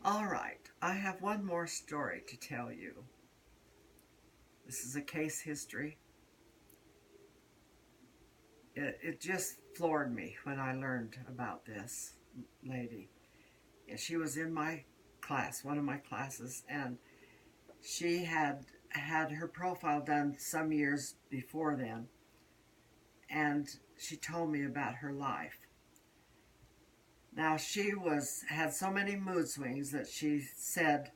All right, I have one more story to tell you. This is a case history. It just floored me when I learned about this lady. And she was in my class, one of my classes, and she had her profile done some years before then, and she told me about her life. Now she had so many mood swings that she said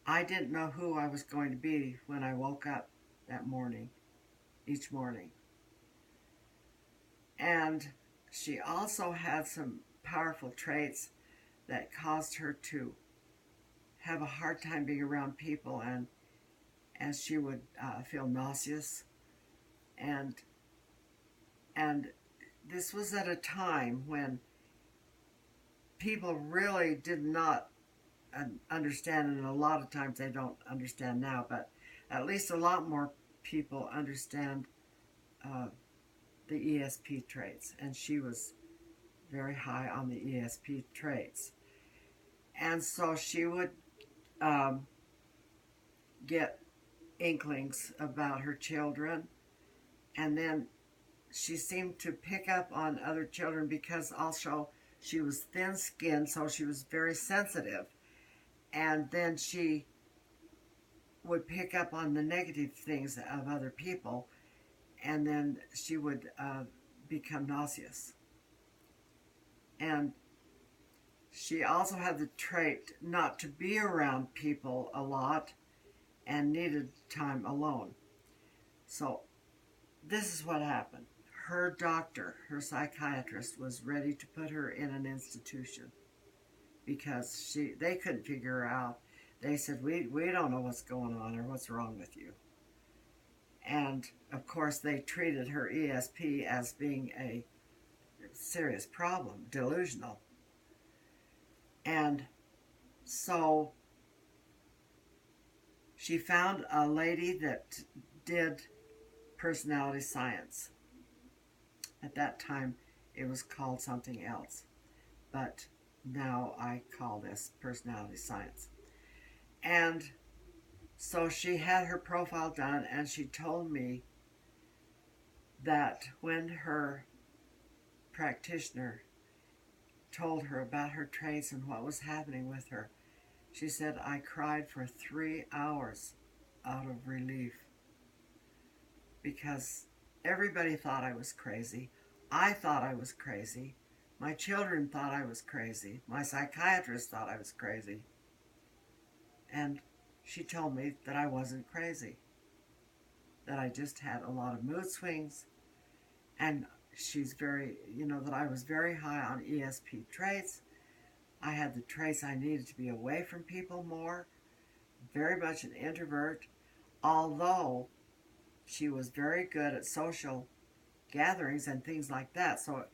I didn't know who I was going to be when I woke up that morning, each morning. And she also had some powerful traits that caused her to have a hard time being around people, and she would feel nauseous. And and this was at a time when people really did not understand, and a lot of times they don't understand now, but at least a lot more people understand uh, the ESP traits, and she was very high on the ESP traits. And so she would um, get inklings about her children, and then she seemed to pick up on other children because also she was thin skinned, so she was very sensitive. And then she would pick up on the negative things of other people, and then she would become nauseous. And she also had the trait not to be around people a lot and needed time alone. So, this is what happened. Her doctor, her psychiatrist, was ready to put her in an institution because they couldn't figure her out. They said, we don't know what's going on or what's wrong with you. And of course, they treated her ESP as being a serious problem, delusional. And so she found a lady that did personality science. At that time, it was called something else, but now I call this personality science. And so she had her profile done, and she told me that when her practitioner told her about her traits and what was happening with her, she said, I cried for 3 hours out of relief because everybody thought I was crazy. I thought I was crazy. My children thought I was crazy. My psychiatrist thought I was crazy. And she told me that I wasn't crazy, that I just had a lot of mood swings. And she's that I was very high on ESP traits. I had the traits I needed to be away from people more, very much an introvert, although she was very good at social gatherings and things like that. So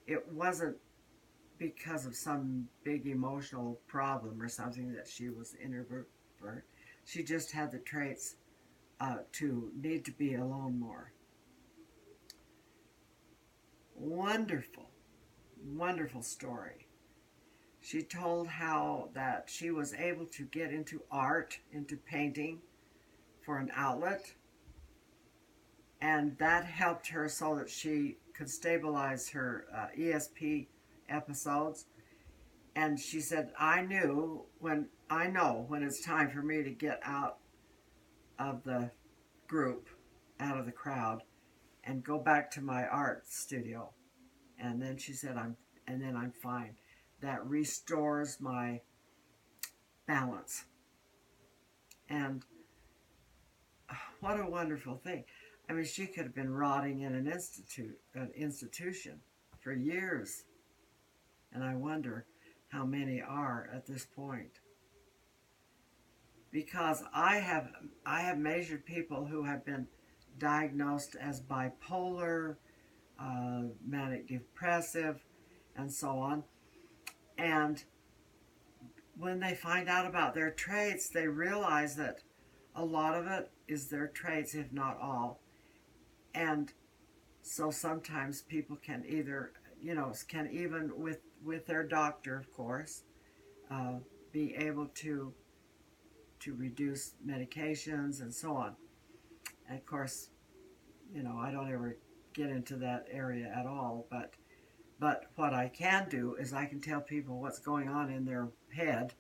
it wasn't because of some big emotional problem or something that she was an introvert. She just had the traits to need to be alone more. Wonderful, wonderful story. She told how that she was able to get into art, into painting for an outlet, and that helped her so that she could stabilize her ESP episodes. And she said, I know when it's time for me to get out of the group, out of the crowd, and go back to my art studio. And then she said, I'm fine. That restores my balance. And what a wonderful thing. I mean, she could have been rotting in an institution for years. And I wonder how many are at this point. Because I have measured people who have been diagnosed as bipolar, manic depressive, and so on. And when they find out about their traits, they realize that a lot of it is their traits, if not all. And so sometimes people can either, can even with their doctor, of course, be able to reduce medications and so on. And of course, I don't ever get into that area at all, but what I can do is I can tell people what's going on in their head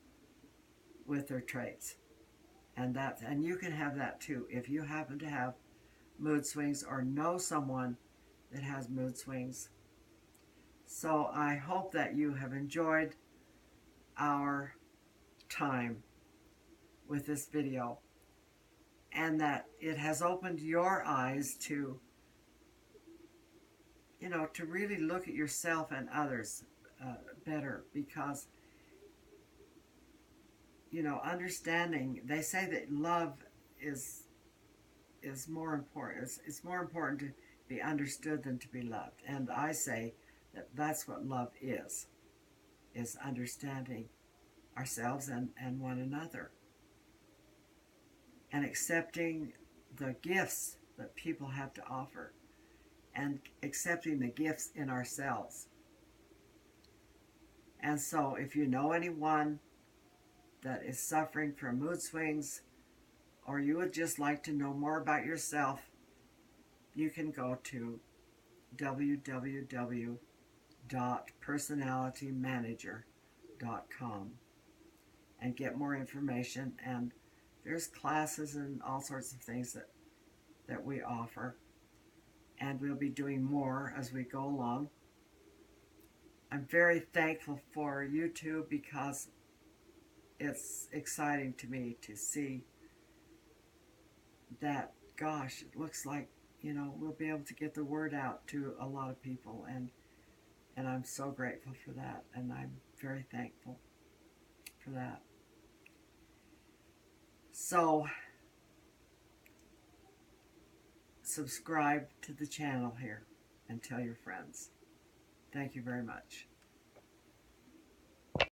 with their traits. And you can have that too if you happen to have mood swings or know someone that has mood swings. So I hope that you have enjoyed our time with this video and that it has opened your eyes to to really look at yourself and others better, because understanding, they say that love is more important. It's more important to be understood than to be loved. And I say that that's what love is understanding ourselves and one another, and accepting the gifts that people have to offer, and accepting the gifts in ourselves. And so if you know anyone that is suffering from mood swings, or you would just like to know more about yourself, you can go to www.personalitymanager.com and get more information. And there's classes and all sorts of things that we offer, and we'll be doing more as we go along. I'm very thankful for YouTube, because it's exciting to me to see that, gosh, it looks like, we'll be able to get the word out to a lot of people, and I'm so grateful for that, and I'm very thankful for that. So, subscribe to the channel here and tell your friends. Thank you very much.